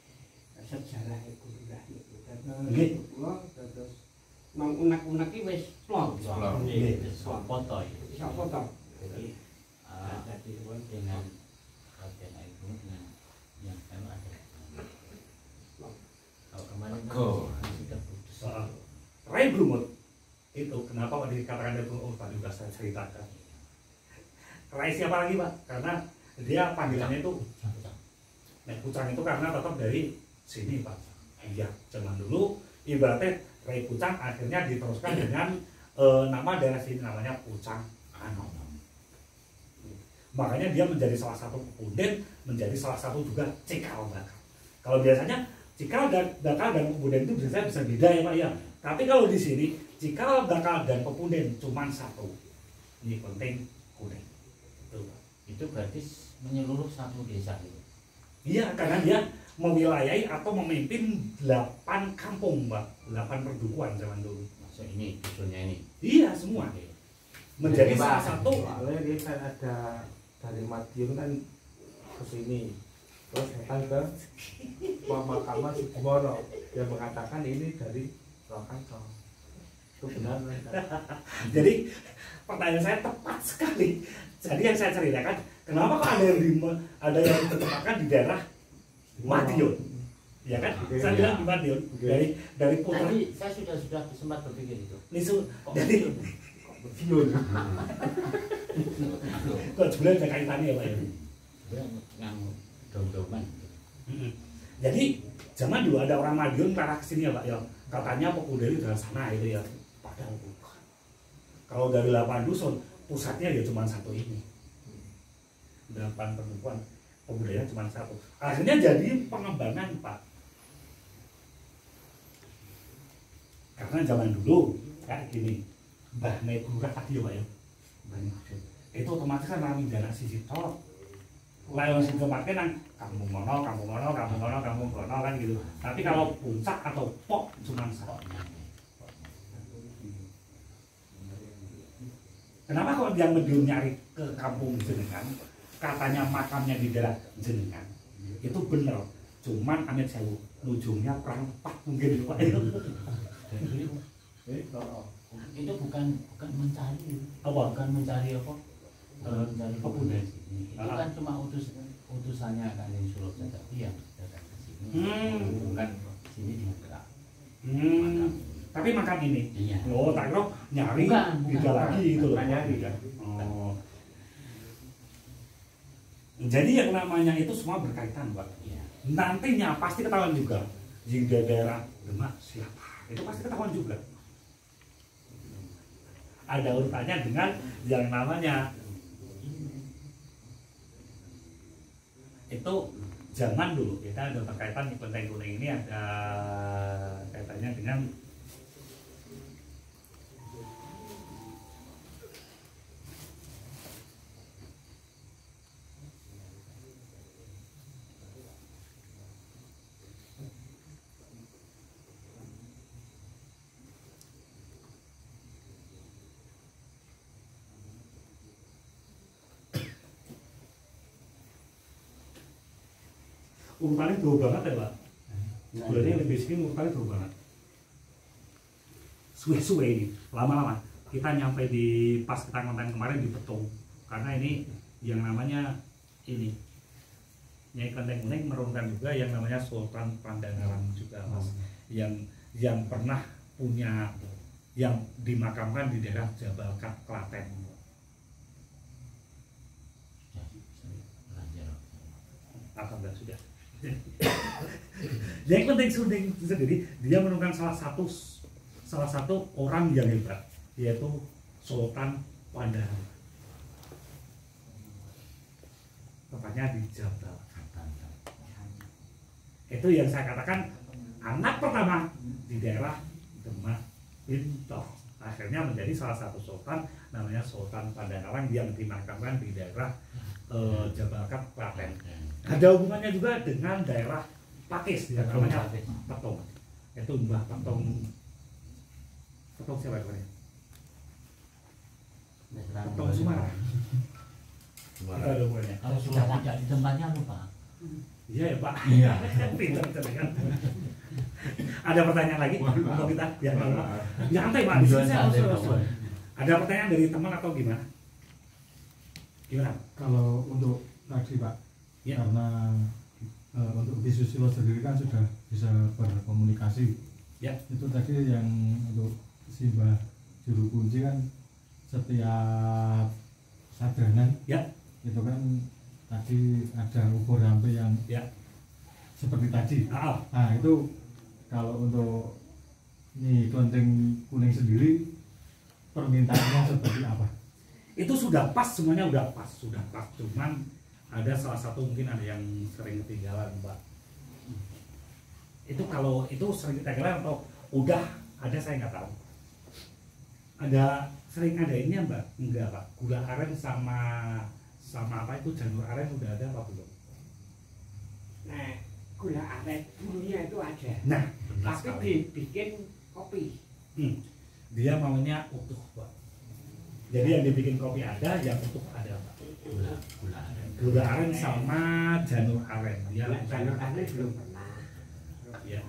sejarah bulurah itu. Nggih. Kula terus nang unek-unek iki wis plong. Nggih. Foto itu. Sapa to? Jadi Dadi wong dengan bagian itu dengan yang saya ada. Kalau kemarin kita putus. Rai Brumut itu kenapa Pak dikatakan itu? Oh tadi sudah saya ceritakan. Rai siapa lagi Pak? Karena dia panggilannya itu Nek Pucang itu karena tetap dari sini Pak. Iya, zaman dulu ibaratnya Rai Pucang akhirnya diteruskan dengan nama daerah sini namanya Pucang Anom. Makanya dia menjadi salah satu pepunden, menjadi salah satu juga cikal bakal. Kalau biasanya cikal dan bakal dan pepunden itu biasanya bisa beda ya Pak ya. Tapi kalau di sini cikal bakal dan pepunden cuma satu. Ini penting kuning. Itu Pak. Itu berarti menyeluruh satu desa itu. Iya, karena dia mewilayai atau memimpin 8 kampung Pak, 8 perdukuhan zaman dulu. Masuk ini dusunnya ini. Iya semua. Menjadi Pak, salah satu. soalnya dia kan ada dari Madiun kan ke sini, terus datang ke pemakaman Sukmoro. Dia mengatakan ini dari Lokanto. Itu benar kan? Jadi pertanyaan saya tepat sekali. Jadi yang saya ceritakan, kenapa kok ada yang ditempatkan di daerah Madiun? Ya kan? Saya bilang di Madiun dari putra Tadi saya sudah sempat berpikir itu. Nisu. Kok Jadi Madiun? Bion. Kok sebenarnya ada kaitannya ya Pak ya? Yang dom-doman. Jadi zaman dulu ada orang Madiun ke arah sini ya Pak ya. Katanya Pokudeli dari sana itu ya. Padahal bukan. Kalau dari 8 dusun pusatnya ya cuma satu ini. 8 perempuan pemudanya cuma satu. Akhirnya jadi pengembangan Pak. Karena zaman dulu kayak gini, Mbah Nebura tadi ya Pak ya. Itu otomatis kan rami dana sisi tok. Lalu sing kemarin nang kampung mono kan gitu. Tapi kalau puncak atau pok cuma satu. Kenapa kalau yang Madiun nyari ke kampung jenengan, katanya makamnya di daerah jenengan, itu bener. Cuman amit sewu, ujungnya perang pak mungkin Pak. Itu bukan mencari Apa? Bukan mencari apa? Mencari Pokudeli. itu kan cuma utusannya kan yang Suruh Jajaki yang datang ke sini. Bukan sini dibuka. Tapi makam ini. Iya. Oh, tak kira nyari Bukan. tidak lagi itu loh. Bukan nyari kan. Oh. Jadi yang namanya itu semua berkaitan Pak. Iya. Nantinya pasti ketahuan juga. Di daerah Demak siapa? Itu pasti ketahuan juga. Ada urutannya dengan yang namanya itu zaman dulu kita ada berkaitan di Kelenteng Kuning ini ada kaitannya dengan urutannya jauh banget ya Pak. Sebenarnya lebih sini urutannya jauh banget. Suwe-suwe ini, lama-lama kita nyampe di pas kita konten kemarin di Petung. Karena ini yang namanya ini Nyai Kelenteng Kuning merunkan juga yang namanya Sultan Pandanaran juga Mas. Yang pernah punya yang dimakamkan di daerah Jabalkat Klaten. Alhamdulillah sudah. Yang penting sendiri dia menemukan salah satu orang yang hebat, yaitu Sultan Pandanaran. Tepatnya di Jabal. Itu yang saya katakan anak pertama di daerah Demak Bintoh. Akhirnya menjadi salah satu sultan namanya Sultan Pandanaran yang dimakamkan di daerah Jabalkat Klaten. Ada hubungannya juga dengan daerah Pakis yang namanya Petung. Itu Mbah Petung siapa namanya? Petung Sumarang. Kita ada hubungannya. Kalau sudah tidak di tempatnya lupa. Iya ya Pak. Iya. Pintar kan. Ada pertanyaan lagi untuk kita? Ya, nyantai Pak. Di sini saya harus. Ada pertanyaan dari teman atau gimana? Gimana? Kalau untuk tadi Pak, Ya. karena untuk Bisusilo sendiri kan sudah bisa berkomunikasi. Ya. Itu tadi yang untuk Simbah Juru Kunci kan setiap sadanan, Ya. itu kan tadi ada ubur rampe yang Ya. seperti tadi. Ah, Nah itu kalau untuk ini Kelenteng Kuning sendiri permintaannya seperti apa? itu sudah pas, semuanya udah pas. Cuman ada salah satu mungkin ada yang sering ketinggalan Pak. Itu kalau itu sering ketinggalan atau udah ada saya nggak tahu. Ada sering ada ini ya Mbak? Enggak Pak. Gula aren sama apa itu janur aren udah ada apa belum? Nah, gula aren dulunya itu ada. Nah, Tapi dibikin kopi. Dia maunya utuh Pak. Jadi yang dibikin kopi ada, yang utuh ada Pak. Gula aren sama janur aren. Dia Janur aren belum pernah. Ya.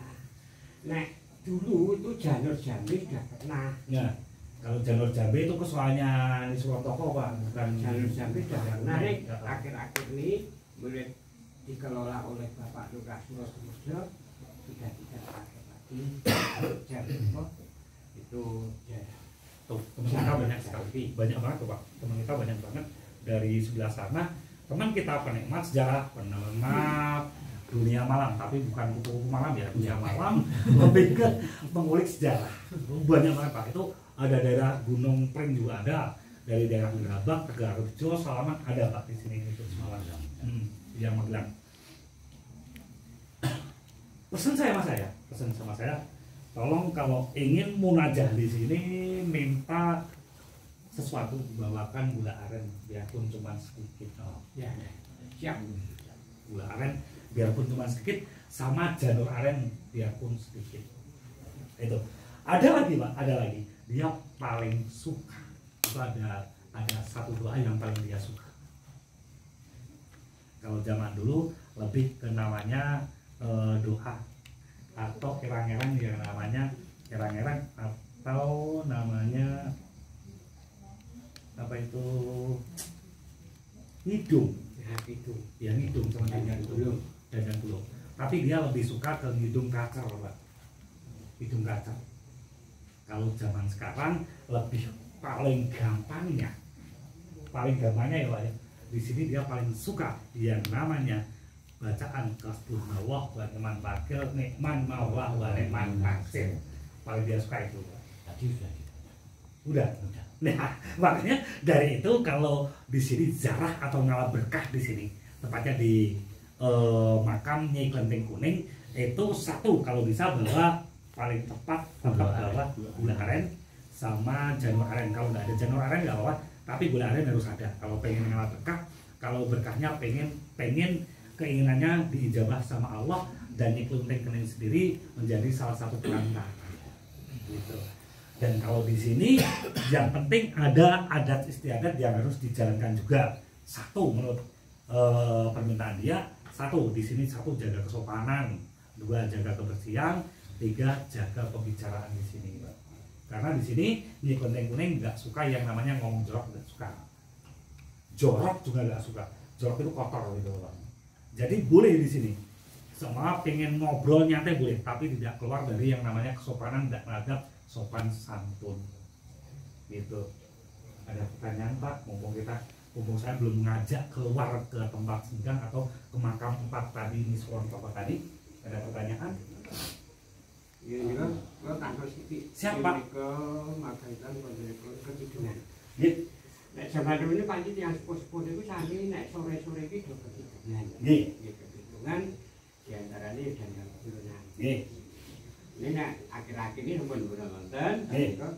Nah, dulu itu janur jambi sudah pernah. Nah, kalau janur jambe itu kesuaannya di Surabaya Pak, bukan Janur jambi sudah pernah. Nih, akhir-akhir ini mulai dikelola oleh Bapak Lukas Surabaya sudah tidak pakai lagi janur itu ya. Tuh, teman kita banyak sekali, banyak banget tuh Pak. Teman kita banyak banget dari sebelah sana. Teman kita penikmat sejarah, penikmat dunia malam, tapi bukan kupu-kupu malam ya, dunia malam lebih ke mengulik sejarah. Banyak banget Pak. Itu ada daerah Gunung Pring juga ada, dari daerah Gerabak, Tegarrejo, Salaman ada Pak di sini itu semalam. Yang Magelang. Pesan sama saya, tolong kalau ingin munajah di sini minta sesuatu, bawakan gula aren biarpun cuma sedikit. Ya, siap. Gula aren biarpun cuma sedikit, sama janur aren biarpun sedikit. Itu. Ada lagi Pak, ada lagi. Dia paling suka. Itu ada satu doa yang paling dia suka. Kalau zaman dulu lebih ke namanya doa atau erang-erang yang namanya erang-erang atau namanya apa itu hidung ya hidung sebenarnya itu dan belum, tapi dia lebih suka ke hidung kacer Pak, hidung kacer. Kalau zaman sekarang lebih paling gampangnya ya Pak ya, di sini dia paling suka yang namanya bacaan Hasbunallah wa ni'mal wakil, nikman maulah wa ni'mal nasir. Paling dia suka itu. Tadi sudah. Udah. Nah, makanya dari itu kalau di sini zarah atau ngalah berkah di sini, tepatnya di makam Nyai Klenteng Kuning, itu satu kalau bisa bawa paling tepat bawa gula aren sama janur aren. Kalau nggak ada janur aren nggak apa-apa, tapi gula aren harus ada. Kalau pengen ngalah berkah, kalau berkahnya pengen keinginannya diijabah sama Allah, dan Nyai Klenteng Kuning sendiri menjadi salah satu perantara. Gitu. Dan kalau di sini yang penting ada adat istiadat yang harus dijalankan juga. Satu menurut permintaan dia, satu di sini satu jaga kesopanan, dua jaga kebersihan, tiga jaga pembicaraan di sini. Karena di sini Nyai Klenteng Kuning nggak suka yang namanya ngomong jorok, nggak suka. Jorok juga nggak suka. Jorok itu kotor gitu Pak. Jadi boleh di sini, semua pengen ngobrol nyantai boleh, tapi tidak keluar dari yang namanya kesopanan dan adab sopan santun. Gitu. Ada pertanyaan Pak? Mumpung saya belum ngajak keluar ke tempat singgang atau ke makam 4 tadi, ini soal Bapak tadi. Ada pertanyaan? Ini kan tanggal sini. Siapa? Ke Magaitan ke Kidungan. Nggih. Nek zaman dulu ini panci yang sepuh-sepuh itu sami nek sore-sore iki do ke Kidungan. Nggih. Ke Kidungan di antaranya dan Kidungan. Nggih. Ini nek akhir-akhir ini sampun wonten kok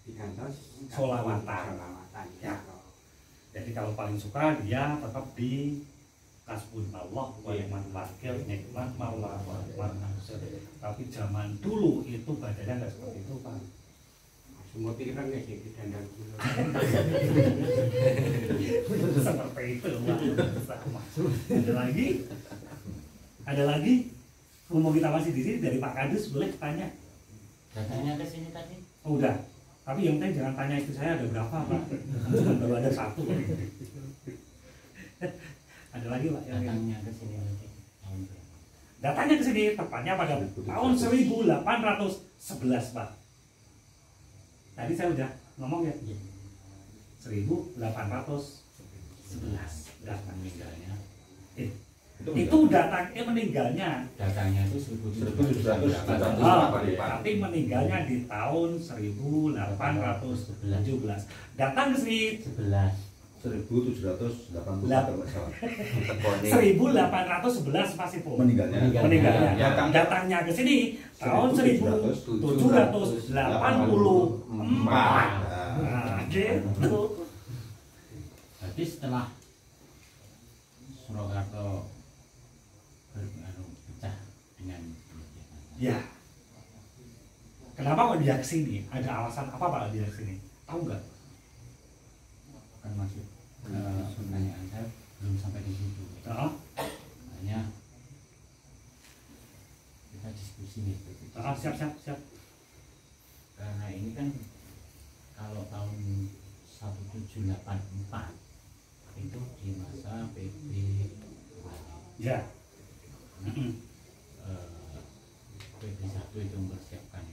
digantos Sholawatan. Ya. Jadi kalau paling suka dia tetap di Hasbunallah wa ni'mal wakil, nikmat maulah wa ni'mal nasir. Tapi zaman dulu itu bacanya nggak seperti itu Pak. Semua pikiran nggak sih dandang dulu. Seperti itu Pak. Sama. Ada lagi ngomong kita masih di sini dari Pak Kadus, boleh tanya? Datangnya ke sini tadi. Oh, udah. Tapi yang penting jangan tanya itu saya ada berapa Pak. Cuma baru ada satu. Ada lagi Pak yang Datangnya ke sini nanti. datangnya ke sini tepatnya pada tahun 1811 Pak. Tadi saya udah ngomong ya. 1811 datang meninggalnya. Itu datang meninggalnya. Datangnya itu 1700. Tapi meninggalnya di tahun 1817. Datang ke sini 1780 1811 masih Bu. meninggalnya. Datangnya ke sini tahun 1784. Nah, gitu. Jadi setelah Surakarta pecah dengan Ya. Kenapa kok dia kesini? Ada alasan apa Pak dia kesini? Tahu nggak? kan masuk pertanyaan saya belum sampai di situ. Hanya kita diskusi nih. Siap. Karena ini kan kalau tahun 1784 itu di masa PB Ya. PB 1 itu mempersiapkan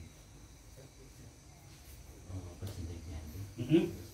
perselisihan. Mhm.